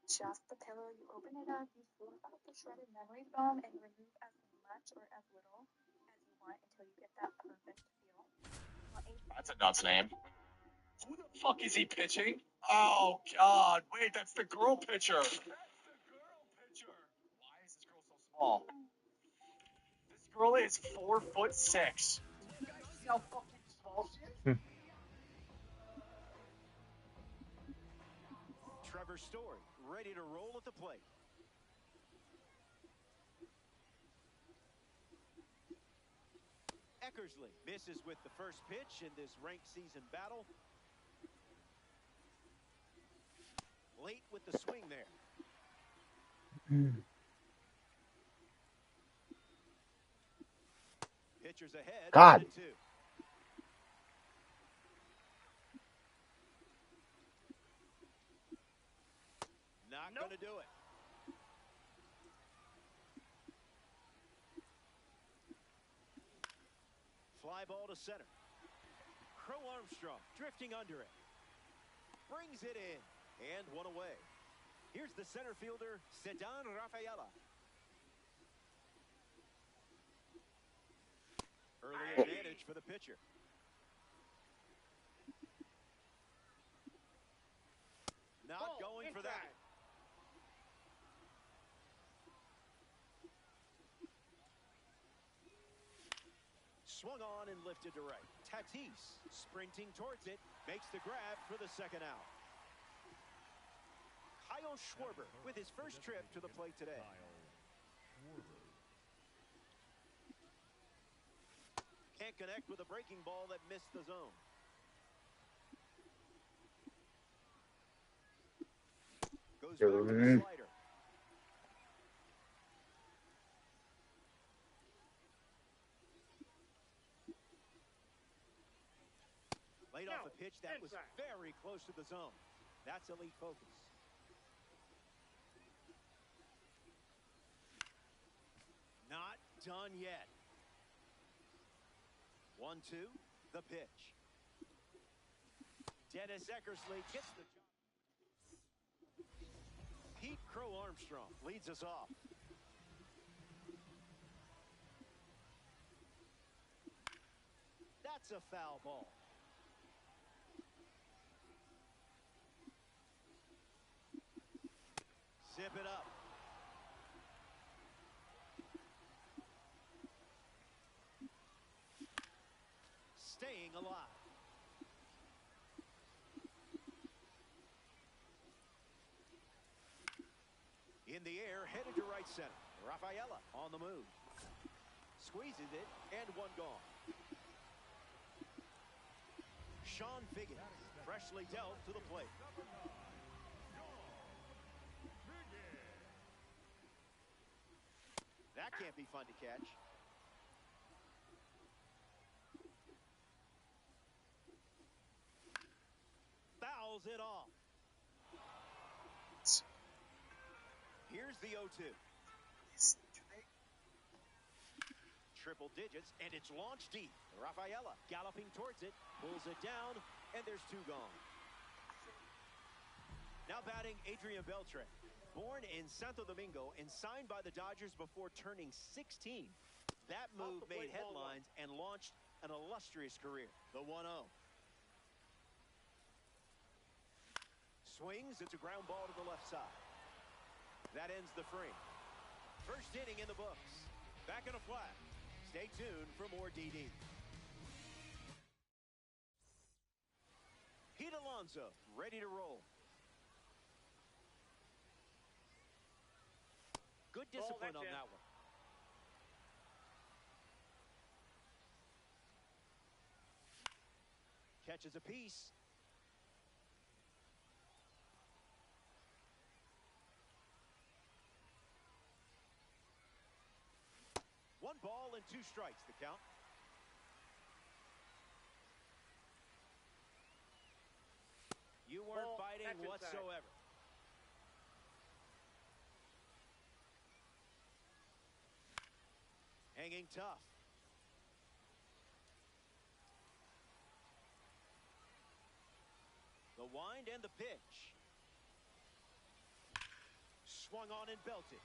Just the pillow. You open it up, you pull out the shredded memory foam, and remove as much or as little as you want until you get that perfect feel. That's a nuts name. Who the fuck is he pitching? Oh God! Wait, that's the girl pitcher. That's the girl pitcher. Why is this girl so small? This girl is 4'6". Do you guys see how fucking small she is? Trevor Story ready to roll at the plate. Eckersley misses with the first pitch in this ranked season battle. Late with the swing there. Pitchers ahead. God. 1-2. Not going to do it. Fly ball to center. Crow Armstrong drifting under it. Brings it in. And one away. Here's the center fielder, Ceddanne Rafaela. Early advantage for the pitcher. Not going for that. Swung on and lifted to right. Tatis sprinting towards it. Makes the grab for the second out. Kyle Schwarber with his first trip to the plate today. Can't connect with a breaking ball that missed the zone. Goes back to the slider. Laid off a pitch that was very close to the zone. That's elite focus. Not done yet. 1-2, the pitch. Dennis Eckersley gets the job. Pete Crow Armstrong leads us off. That's a foul ball. Zip it up. Staying alive. In the air, headed to right center. Rafaela on the move. Squeezes it, and one gone. Sean Figgins, freshly dealt to the plate. That can't be fun to catch. fouls it off. Here's the 0-2. Triple digits, and it's launched deep. Rafaela galloping towards it, pulls it down, and there's 2 gone. Now batting Adrian Beltre. Born in Santo Domingo and signed by the Dodgers before turning 16. That move made headlines and launched an illustrious career. The 1-0. Swings, it's a ground ball to the left side. That ends the frame. First inning in the books. Back in a flat. Stay tuned for more DD. Pete Alonso ready to roll. Good discipline on that one. Catches a piece. One ball and 2 strikes, the count. You weren't fighting whatsoever. Hanging tough. The wind and the pitch. Swung on and belted.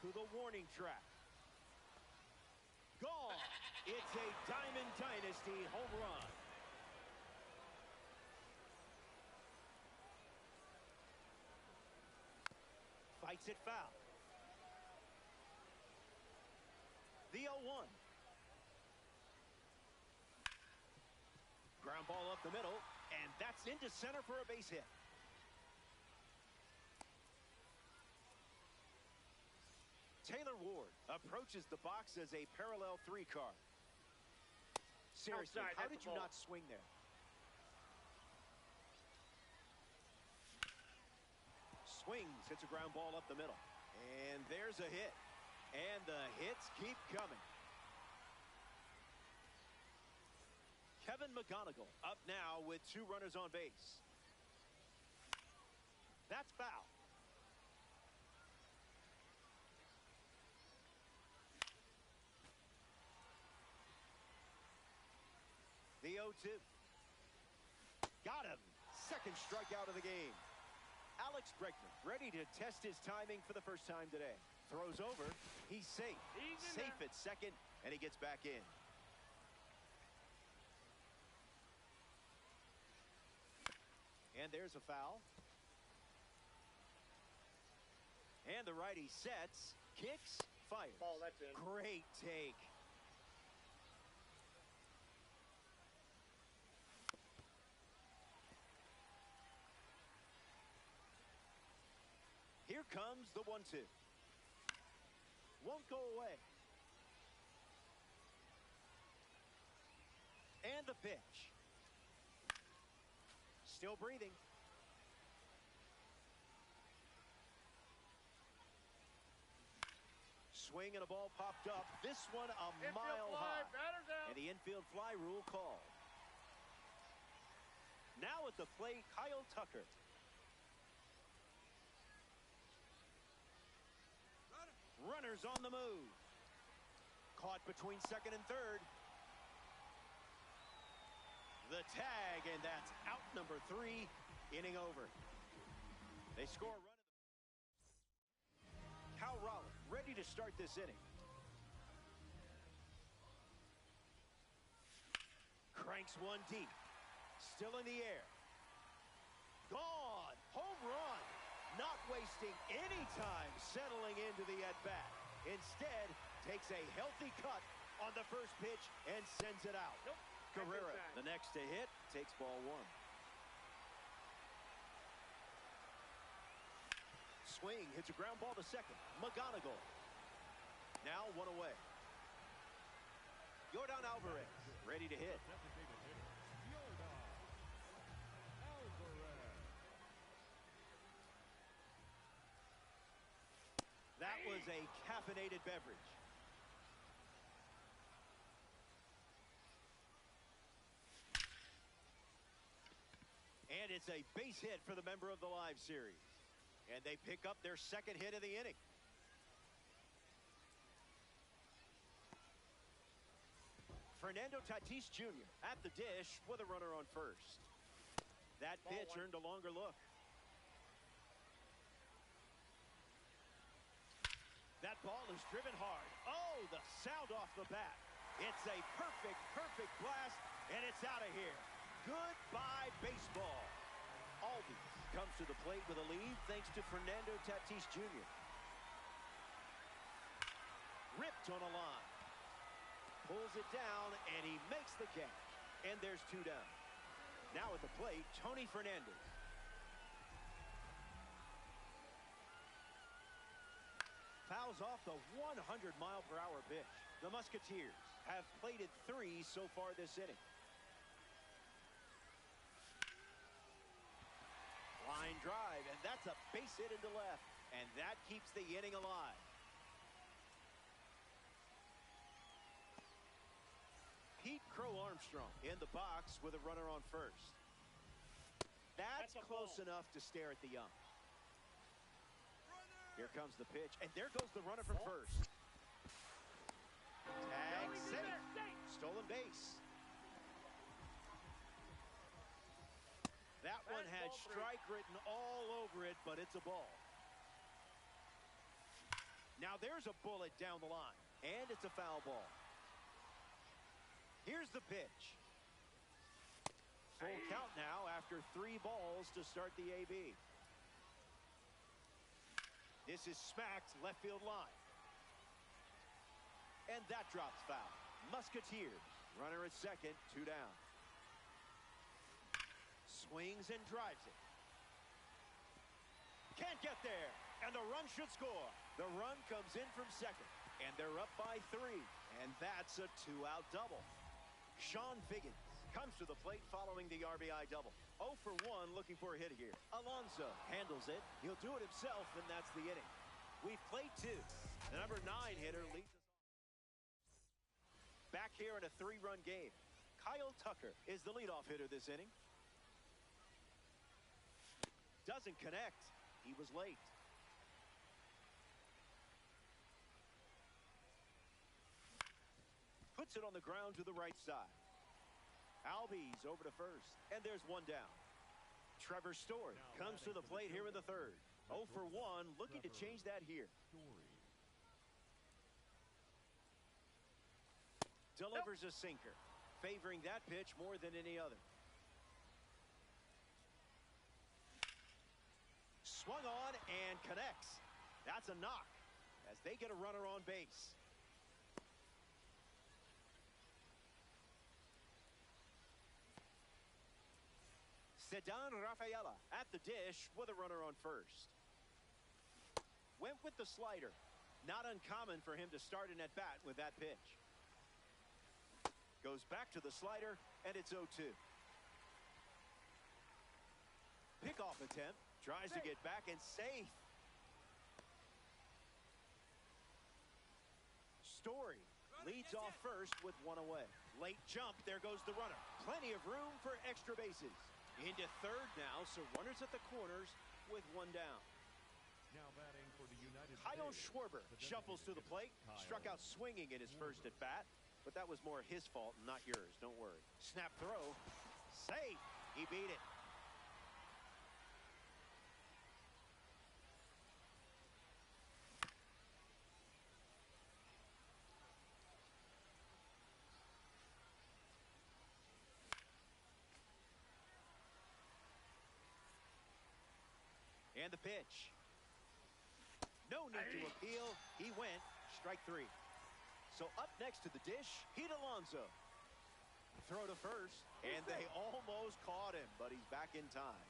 To the warning track. Gone. It's a Diamond Dynasty home run. Fights it foul. The 0-1. Ground ball up the middle, and that's into center for a base hit. Taylor Ward approaches the box as a parallel 3 card. Seriously, how did you not swing there? Swings, hits a ground ball up the middle. And there's a hit. And the hits keep coming. Kevin McGonigal up now with 2 runners on base. That's foul. The 0-2. Got him. Second strikeout of the game. Alex Bregman ready to test his timing for the first time today. Throws over. He's safe. Safe at second, and he gets back in. And there's a foul. And the righty sets, kicks, fires. Ball, that's in. Great take. Here comes the 1-2. Won't go away. And the pitch. Still breathing. Swing and a ball popped up. This one a mile high. And the infield fly rule called. Now at the plate, Kyle Tucker. Runners on the move. Caught between second and third. The tag, and that's out number 3. Inning over. They score a run. Cal Raleigh ready to start this inning. Cranks one deep. Still in the air. Gone. Home run. Not wasting any time settling into the at-bat. Instead, takes a healthy cut on the first pitch and sends it out. Nope. Carrera, the next to hit, takes ball 1. Swing, hits a ground ball to second. McGonigal. Now 1 away. Yordan Alvarez, ready to hit. That was a caffeinated beverage. And And it's a base hit for the member of the live series. And they pick up their second hit of the inning. Fernando Tatis Jr. at the dish with a runner on first. That pitch earned a longer look. That ball is driven hard. Oh, the sound off the bat. It's a perfect blast, and it's out of here. Goodbye, baseball. Albies comes to the plate with a lead thanks to Fernando Tatis Jr. Ripped on a line. Pulls it down, and he makes the catch. And there's two down. Now at the plate, Tony Fernandez. Fouls off the 100-mile-per-hour pitch. The Musketeers have plated 3 so far this inning. Line drive, and that's a base hit into left. And that keeps the inning alive. Pete Crow Armstrong in the box with a runner on first. That's close enough to stare at the ump. Here comes the pitch, and there goes the runner from first. Tag safe. Stolen base. That one had strike written all over it, but it's a ball. Now there's a bullet down the line, and it's a foul ball. Here's the pitch. Full count now after 3 balls to start the AB. This is smacked left field line. And that drops foul. Musketeers, runner at second, 2 down. Swings and drives it. Can't get there, and the run should score. The run comes in from second, and they're up by 3, and that's a 2-out double. Sean Figgins comes to the plate following the RBI double. 0 for 1 looking for a hit here. Alonso handles it. He'll do it himself, and that's the inning. We've played 2. The number 9 hitter leads us on. Back here in a 3-run game. Kyle Tucker is the leadoff hitter this inning. Doesn't connect. He was late. Puts it on the ground to the right side. Albies over to first, and there's 1 down. Trevor Story comes to the plate here in the 3rd. 0 for 1, looking to change that here. Delivers a sinker, favoring that pitch more than any other. Swung on and connects. That's a knock as they get a runner on base. Ceddanne Rafaela at the dish with a runner on first. Went with the slider. Not uncommon for him to start an at-bat with that pitch. Goes back to the slider, and it's 0-2. Pickoff attempt. Tries to get back and safe. Story leads off first with 1 away. Late jump. There goes the runner. Plenty of room for extra bases. Into 3rd now, so runners at the corners with 1 down. Now batting for the United Kyle States. Schwarber shuffles to the plate. Struck out swinging in his first at bat, but that was more his fault, not yours. Don't worry. Snap throw. Safe. He beat it. And the pitch. No need to appeal. He went. Strike 3. So up next to the dish, Pete Alonso. Throw to first, and they almost caught him, but he's back in time.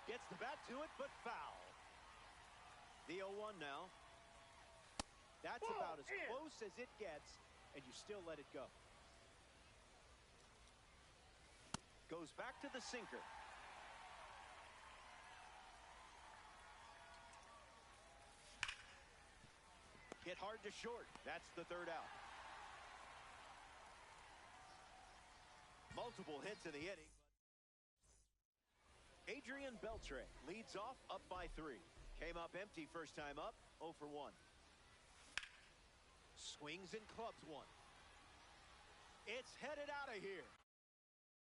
Gets the bat to it, but foul. The 0-1 now. That's about as close as it gets, and you still let it go. Goes back to the sinker. Hit hard to short. That's the third out. Multiple hits in the inning. Adrian Beltre leads off up by 3. Came up empty first time up, 0 for 1. Swings and clubs one. It's headed out of here.